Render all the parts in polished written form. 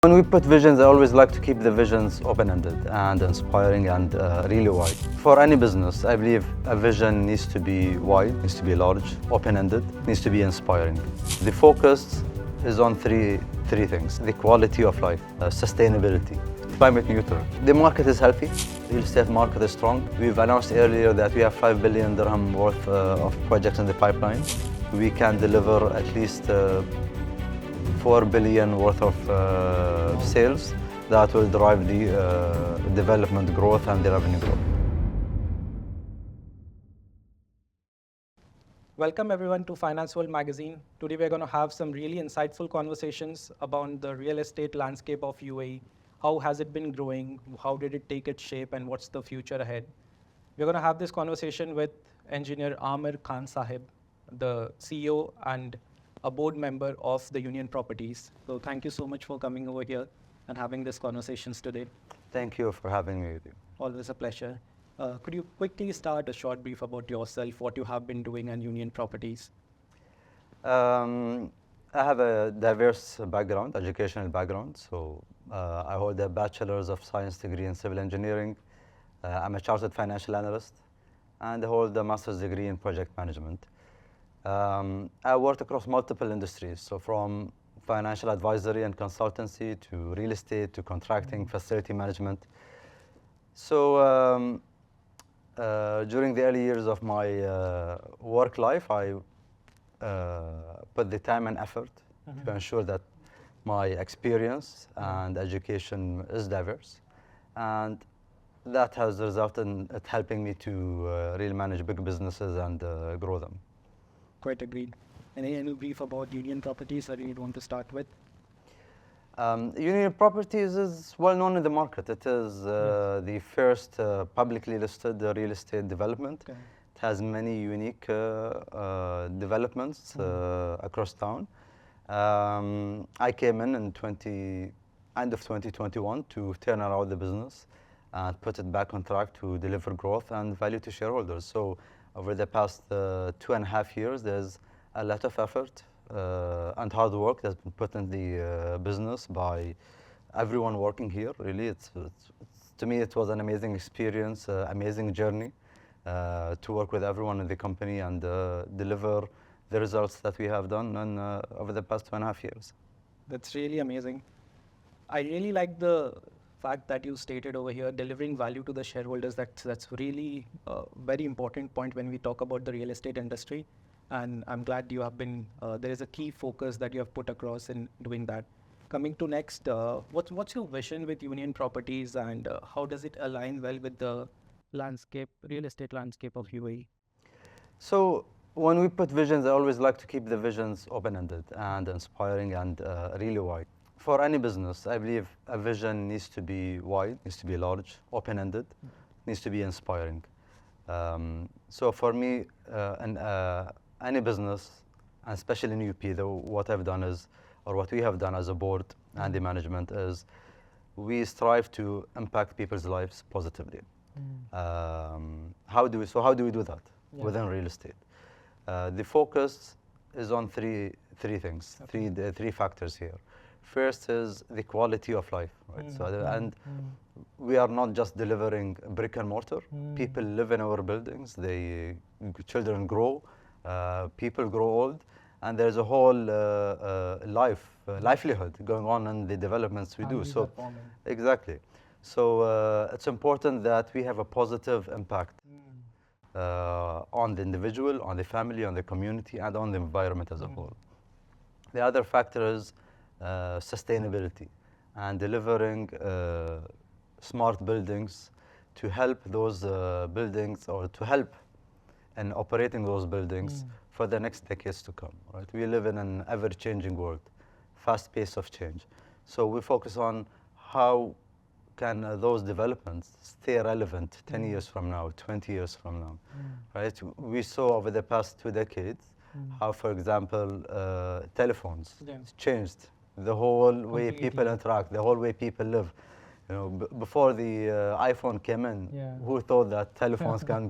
When we put visions, I always like to keep the visions open-ended and inspiring and really wide. For any business, I believe a vision needs to be wide, needs to be large, open-ended, needs to be inspiring. The focus is on three things: the quality of life, sustainability, climate neutral. The market is healthy, real estate market is strong. We've announced earlier that we have 5 billion dirham worth of projects in the pipeline. We can deliver at least 4 billion worth of sales that will drive the development growth and the revenue growth. Welcome everyone to Finance World Magazine. Today we're going to have some really insightful conversations about the real estate landscape of UAE. How has it been growing? How did it take its shape? And what's the future ahead? We're going to have this conversation with engineer Amer Khansaheb, the CEO and a board member of the Union Properties. So thank you so much for coming over here and having these conversations today. Thank you for having me with you. Always a pleasure. Could you quickly start a short brief about yourself, what you have been doing at Union Properties? I have a diverse background, educational background. So I hold a Bachelor's of Science degree in Civil Engineering. I'm a Chartered Financial Analyst, and I hold a Master's degree in Project Management. I worked across multiple industries, so from financial advisory and consultancy to real estate to contracting, facility management. So during the early years of my work life, I put the time and effort to ensure that my experience and education is diverse. And that has resulted in it helping me to really manage big businesses and grow them. Quite agreed. Any brief about Union Properties that you'd want to start with? Union Properties is well known in the market. It is the first publicly listed real estate development. Okay. It has many unique developments across town. I came in end of 2021 to turn around the business and put it back on track to deliver growth and value to shareholders. So over the past 2.5 years, there's a lot of effort and hard work that's been put in the business by everyone working here. Really, to me, it was an amazing experience, amazing journey to work with everyone in the company and deliver the results that we have done over the past 2.5 years. That's really amazing. I really like the fact that you stated over here, delivering value to the shareholders. That's really a very important point when we talk about the real estate industry. And I'm glad you have been, there is a key focus that you have put across in doing that. Coming to next, what's your vision with Union Properties and how does it align well with the real estate landscape of UAE? So when we put visions, I always like to keep the visions open-ended and inspiring and really wide. For any business, I believe a vision needs to be wide, needs to be large, open-ended, needs to be inspiring. So for me, any business, and especially in UP, though, what I've done is, or what we have done as a board and the management is, we strive to impact people's lives positively. How do we do that within real estate? The focus is on three things, three factors here. First is the quality of life, right? And we are not just delivering brick and mortar. People live in our buildings. Children grow, people grow old, and there's a whole livelihood going on in the developments we do. So exactly. So it's important that we have a positive impact on the individual, on the family, on the community, and on the environment as a whole. The other factor is sustainability and delivering smart buildings to help those buildings, or to help in operating those buildings for the next decades to come. Right? We live in an ever-changing world, fast pace of change. So we focus on how can those developments stay relevant 10 years from now, 20 years from now. Right? We saw over the past 2 decades how, for example, telephones changed the whole way people interact, the whole way people live. You know, before the iPhone came in, who thought that telephones can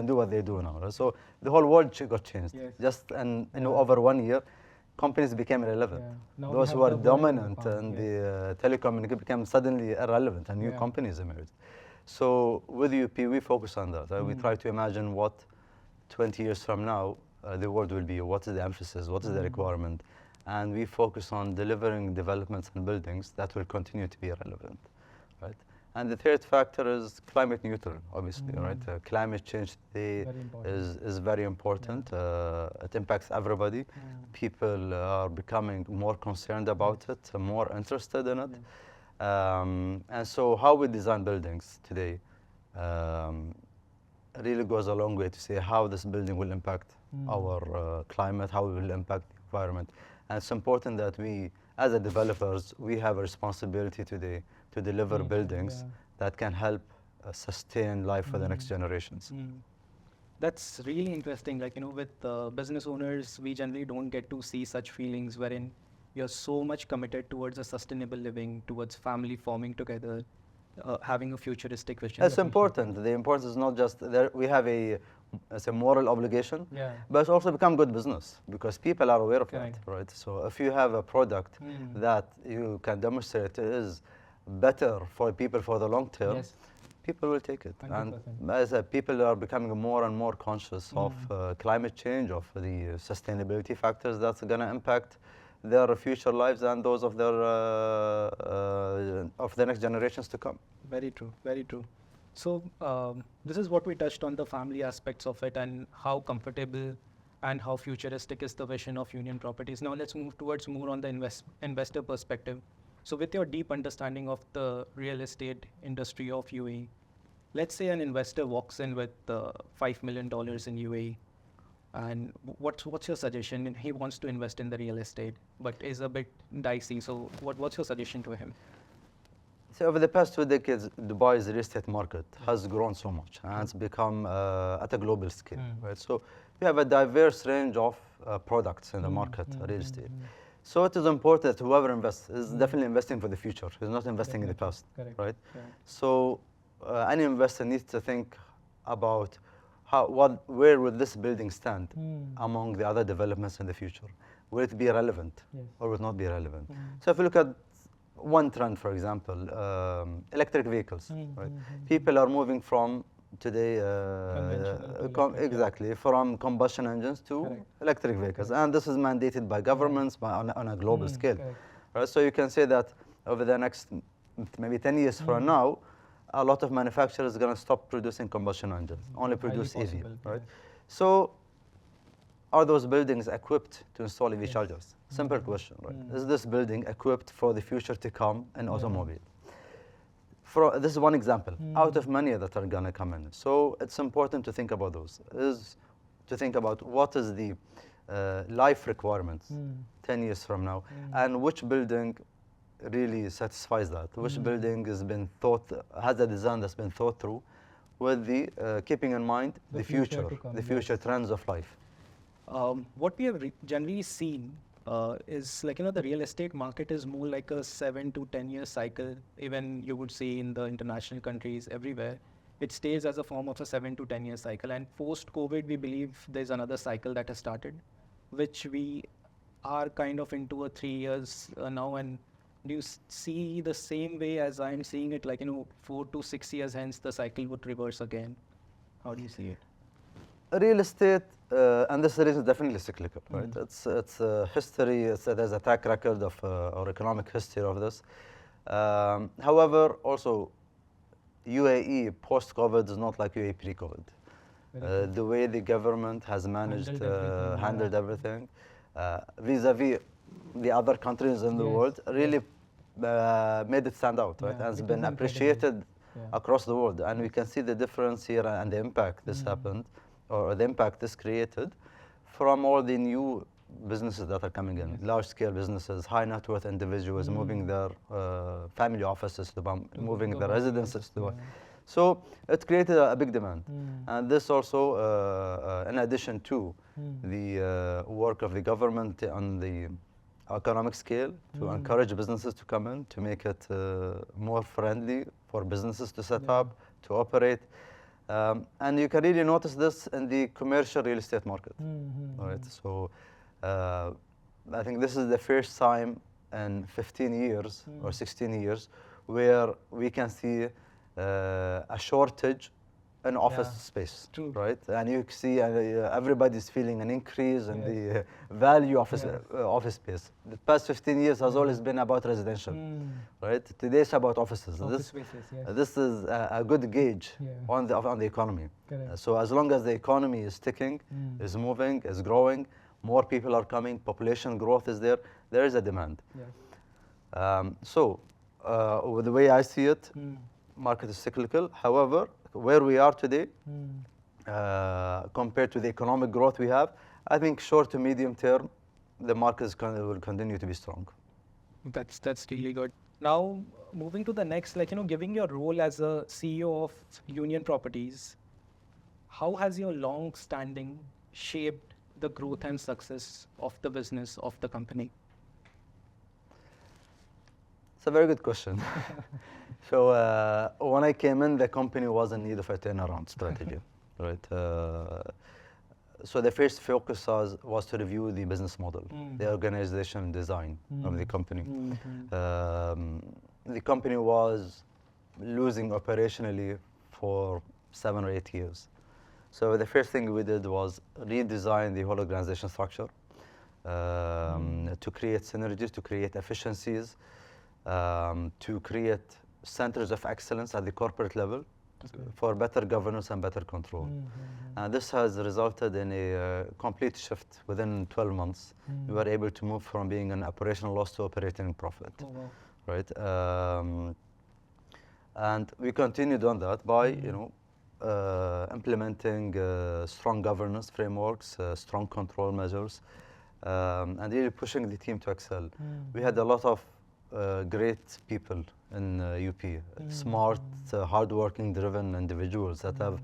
do what they do now? Right? So the whole world got changed. Just in over 1 year, companies became irrelevant. Now Those we who have are the world in the dominant palm, in yes. the telecommunication became suddenly irrelevant and new companies emerged. So with UP, we focus on that. We try to imagine what 20 years from now the world will be, what is the emphasis, what is the requirement, and we focus on delivering developments and buildings that will continue to be relevant, right? And the third factor is climate neutral, obviously, right? Climate change today is very important. It impacts everybody. People are becoming more concerned about it, more interested in it. And so how we design buildings today really goes a long way to say how this building will impact our climate, how it will impact the environment. And it's important that we, as a developers, we have a responsibility today to deliver buildings that can help sustain life for the next generations. That's really interesting. Like, with business owners, we generally don't get to see such feelings wherein you're so much committed towards a sustainable living, towards family forming together, having a futuristic vision. It's important. The importance is not just there. We have as a moral obligation, but it's also become good business because people are aware of that, right? So if you have a product that you can demonstrate is better for people for the long term, people will take it. 100%. And as people are becoming more and more conscious of climate change, of the sustainability factors that's going to impact their future lives and those of their of the next generations to come. Very true, very true. So this is what we touched on, the family aspects of it and how comfortable and how futuristic is the vision of Union Properties. Now let's move towards more on the investor perspective. So with your deep understanding of the real estate industry of UAE, let's say an investor walks in with $5 million in UAE, and what's your suggestion? He wants to invest in the real estate, but is a bit dicey. So what's your suggestion to him? So over the past 2 decades, Dubai's real estate market has grown so much and it's become at a global scale, right? So we have a diverse range of products in the market, real estate. So it is important that whoever invests is definitely investing for the future. He's not investing in the past, right? So any investor needs to think about where would this building stand among the other developments in the future? Will it be relevant or will it not be relevant? So if you look at one trend, for example, electric vehicles, right? People are moving from today, from combustion engines to electric vehicles. And this is mandated by governments on a global scale. Right? So you can say that over the next maybe 10 years from now, a lot of manufacturers are going to stop producing combustion engines, only produce EV, right? So are those buildings equipped to install EV chargers? Simple question, right? Is this building equipped for the future to come in automobile? This is one example out of many that are going to come in. So it's important to think about those, is to think about what is the life requirements 10 years from now, and which building really satisfies that, which building has a design that's been thought through with the keeping in mind the future trends of life. What we have generally seen is the real estate market is more like a 7 to 10 year cycle. Even you would see in the international countries everywhere, it stays as a form of a 7 to 10 year cycle. And post COVID, we believe there's another cycle that has started, which we are kind of into a 3 years now. And do you see the same way as I'm seeing it, 4 to 6 years hence the cycle would reverse again? How do you see it? Real estate, and this is definitely cyclical, right? It's history, there's a track record of or economic history of this. However, also UAE post-COVID is not like UAE pre-COVID. The way the government has managed, handled everything, vis-a-vis the other countries in the world, really made it stand out, right? And it's been appreciated across the world. And we can see the difference here and the impact this happened, or the impact this created from all the new businesses that are coming in, large-scale businesses, high net worth individuals moving their family offices to Dubai, moving their residences to Dubai. So it created a big demand. And this also, in addition to the work of the government on the economic scale to encourage businesses to come in, to make it more friendly for businesses to set up, to operate. And you can really notice this in the commercial real estate market. Right? So I think this is the first time in 15 years or 16 years where we can see a shortage in office space, True. right? And you see everybody's feeling an increase in the value of office space. The past 15 years has always been about residential, right? Today it's about offices. Office spaces, yes. This is a good gauge on the economy. So as long as the economy is ticking, is moving, is growing, more people are coming, population growth is there, there is a demand. So the way I see it, market is cyclical. However, where we are today, compared to the economic growth we have, I think short to medium term, the market will continue to be strong. That's really good. Now, moving to the next, giving your role as a CEO of Union Properties, how has your long-standing shaped the growth and success of the business of the company? It's a very good question. So when I came in, the company was in need of a turnaround strategy, right? So the first focus was to review the business model, the organization design of the company. The company was losing operationally for 7 or 8 years. So the first thing we did was redesign the whole organization structure to create synergies, to create efficiencies, to create centers of excellence at the corporate level for better governance and better control. And this has resulted in a complete shift within 12 months. We were able to move from being an operational loss to operating profit, right? And we continued on that by, implementing strong governance frameworks, strong control measures, and really pushing the team to excel. We had a lot of great people in UP, smart, hardworking, driven individuals that have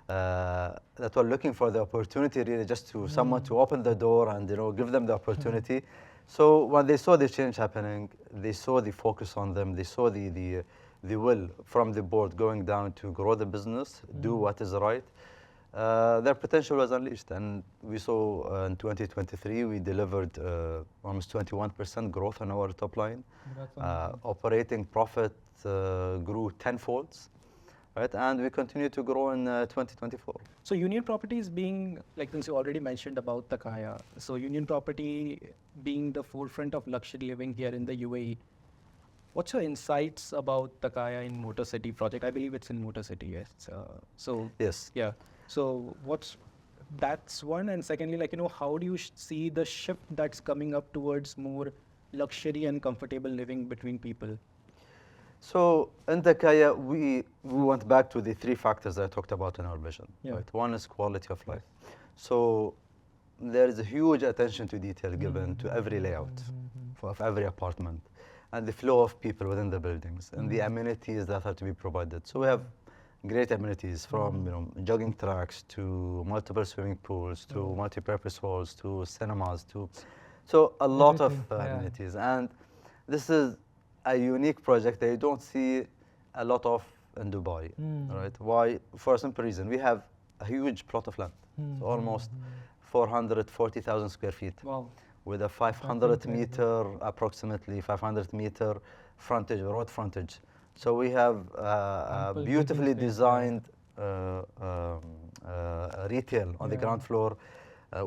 that were looking for the opportunity, really just to someone to open the door and give them the opportunity. So when they saw the change happening, they saw the focus on them, they saw the will from the board going down to grow the business, do what is right. Their potential was unleashed, and we saw in 2023 we delivered almost 21% growth on our top line. Operating profit grew tenfold, right? And we continue to grow in 2024. So Union Properties being, since you already mentioned about Takaya, so Union Property being the forefront of luxury living here in the UAE, what's your insights about Takaya in Motor City project? I believe it's in Motor City, yes. Yes. Yeah. So that's one, and secondly, how do you see the shift that's coming up towards more luxury and comfortable living between people? So in Takaya, we went back to the 3 factors that I talked about in our vision. Right? One is quality of life. So there is a huge attention to detail given to every layout of every apartment, and the flow of people within the buildings, and the amenities that are to be provided. So we have great amenities from jogging tracks to multiple swimming pools to multi-purpose halls to cinemas so a lot of amenities. And this is a unique project that you don't see a lot of in Dubai, right? Why? For a simple reason. We have a huge plot of land, so almost 440,000 square feet. Wow. With a 500 meter, approximately 500 meter frontage, road frontage. So we have a beautifully designed retail on the ground floor.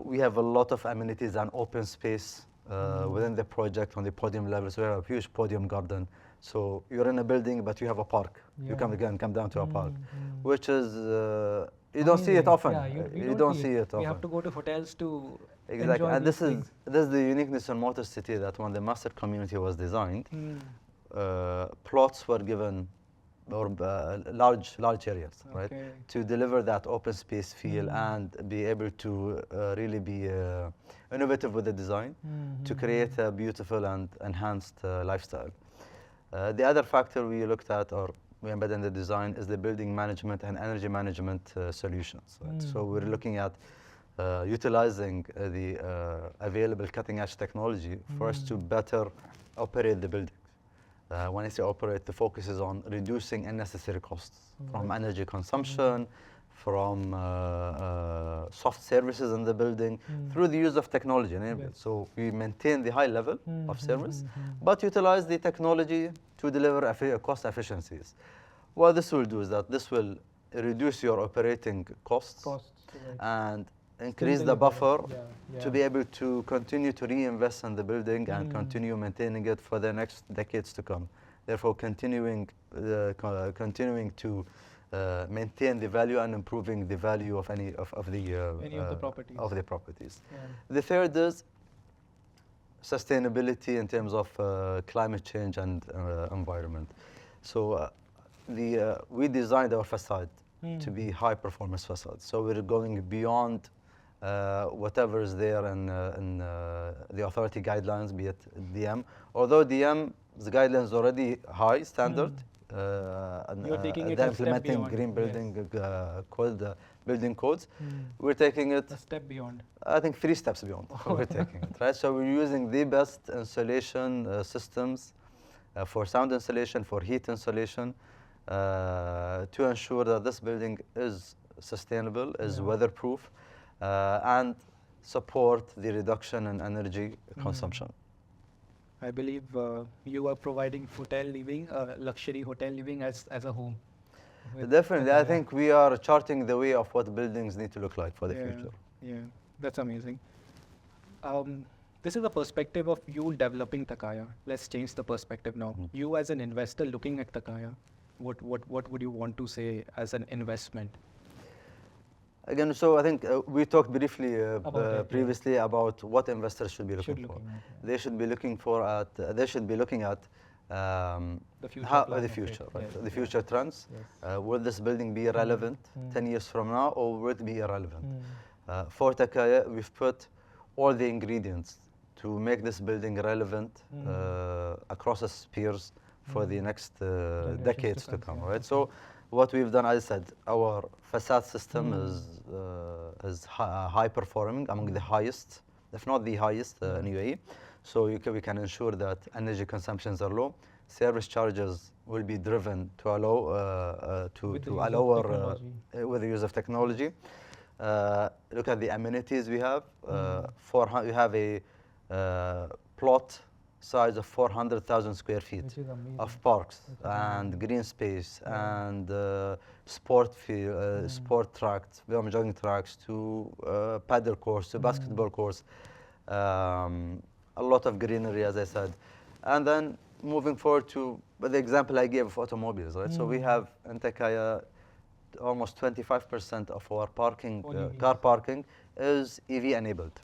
We have a lot of amenities and open space within the project on the podium level. So we have a huge podium garden. So you're in a building, but you have a park. You come down to a park, which is, you don't see it often. You don't see it often. You have to go to hotels to exactly. enjoy And these this is the uniqueness in Motor City, that when the master community was designed, plots were given, or large areas, right, to deliver that open space feel and be able to really be innovative with the design to create a beautiful and enhanced lifestyle. The other factor we looked at, or we embedded in the design, is the building management and energy management solutions. Right? So we're looking at utilizing the available cutting-edge technology for us to better operate the buildings. When I say operate, the focus is on reducing unnecessary costs from energy consumption, from soft services in the building, through the use of technology. So we maintain the high level of service, but utilize the technology to deliver cost efficiencies. What this will do is that this will reduce your operating costs, and increase the buffer to be able to continue to reinvest in the building and continue maintaining it for the next decades to come. Therefore, continuing to maintain the value and improving the value of any of the properties. Yeah. The third is sustainability in terms of climate change and environment. So we designed our facade to be high performance facade. So we're going beyond whatever is there in the authority guidelines, be it DM. Although DM, the guidelines already high standard, and You're taking it they're a step implementing beyond. green building code, building codes. We're taking it A step beyond. I think 3 steps beyond. We're taking it, right? So we're using the best insulation systems for sound insulation, for heat insulation, to ensure that this building is sustainable, is weatherproof, and support the reduction in energy consumption. I believe you are providing hotel living, luxury hotel living as a home. Definitely, I think we are charting the way of what buildings need to look like for the future. Yeah, that's amazing. This is a perspective of you developing Takaya. Let's change the perspective now. You as an investor looking at Takaya, what would you want to say as an investment? Again, so I think we talked briefly previously about what investors should be looking for. They should be looking at the future, the future trends. Will this building be relevant 10 years from now, or will it be irrelevant? For Takaya, we've put all the ingredients to make this building relevant across its peers for the next decades to come, right? So what we've done, as I said, our facade system is high performing, among the highest, if not the highest in UAE. So we can ensure that energy consumptions are low. Service charges will be driven to allow with the use of technology. Look at the amenities we have. We have a plot size of 400,000 square feet of parks and green space and sport tracks, jogging tracks, to paddle course, to basketball course. A lot of greenery, as I said. And then moving forward to the example I gave of automobiles, right? So we have in Takaya almost 25% of our parking, car parking is EV enabled.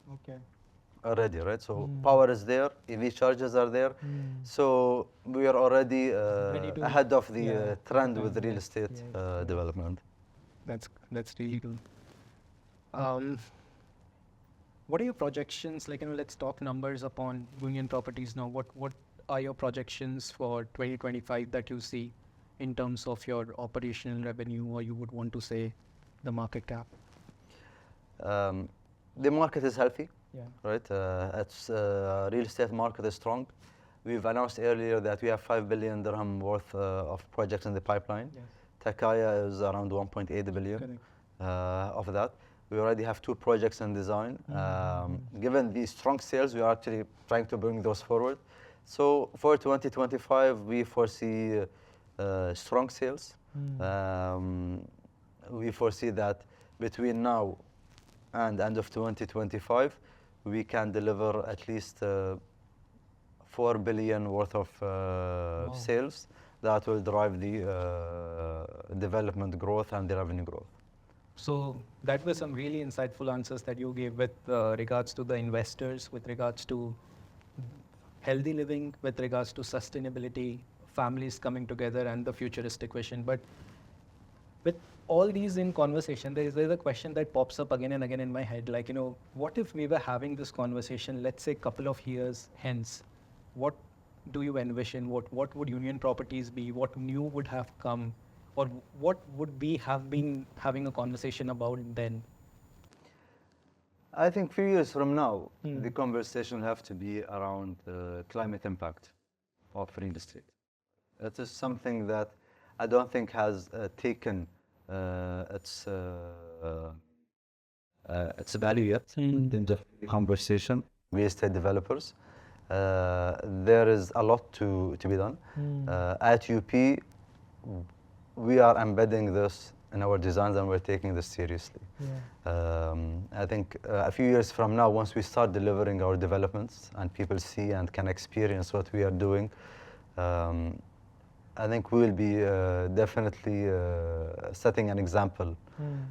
Already, right? So power is there, EV chargers are there. So we are already ahead of the trend with real estate development. That's really good. What are your projections? Like, let's talk numbers upon Union Properties now. What are your projections for 2025 that you see in terms of your operational revenue, or you would want to say the market cap? The market is healthy. Right, real estate market is strong. We've announced earlier that we have 5 billion dirham worth of projects in the pipeline. Takaya is around 1.8 billion of that. We already have 2 projects in design. Given the strong sales, we are actually trying to bring those forward. So for 2025, we foresee strong sales. We foresee that between now and end of 2025, we can deliver at least 4 billion worth of sales that will drive the development growth and the revenue growth. So that were some really insightful answers that you gave with regards to the investors, with regards to healthy living, with regards to sustainability, families coming together, and the futuristic vision. But with all these in conversation, there's a question that pops up again and again in my head. Like, what if we were having this conversation, let's say, a couple of years hence? What do you envision? What would Union Properties be? What new would have come? Or what would we have been having a conversation about then? I think 3 years from now, the conversation will have to be around the climate impact of real estate. That is something that I don't think has taken It's a value yet in terms of conversation. Real estate developers. There is a lot to be done. At UP, we are embedding this in our designs and we're taking this seriously. I think a few years from now, once we start delivering our developments and people see and can experience what we are doing, I think we will be definitely setting an example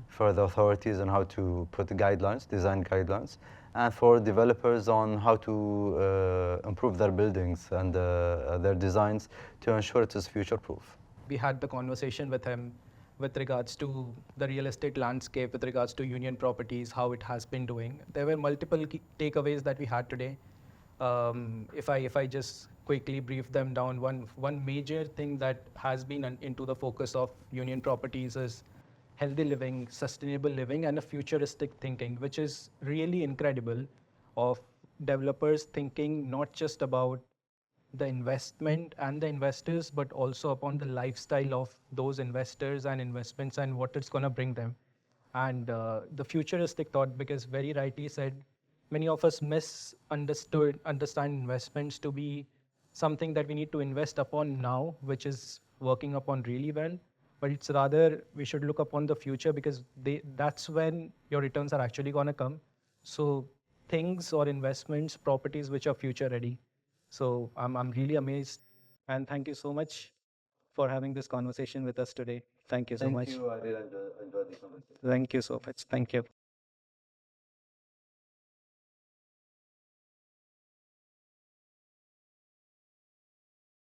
for the authorities on how to put guidelines, design guidelines, and for developers on how to improve their buildings and their designs to ensure it is future-proof. We had the conversation with him with regards to the real estate landscape, with regards to union properties, how it has been doing. There were multiple key takeaways that we had today. If I just quickly brief them down, one major thing that has been into the focus of union properties is healthy living, sustainable living, and a futuristic thinking, which is really incredible, of developers thinking not just about the investment and the investors, but also upon the lifestyle of those investors and investments and what it's going to bring them. And the futuristic thought, because very rightly said, many of us understand investments to be something that we need to invest upon now, which is working upon really well. But it's rather we should look upon the future, because that's when your returns are actually going to come. So things or investments, properties which are future ready. So I'm really amazed, and thank you so much for having this conversation with us today. Thank you so much. Thank you. I really enjoyed this conversation. Thank you so much. Thank you.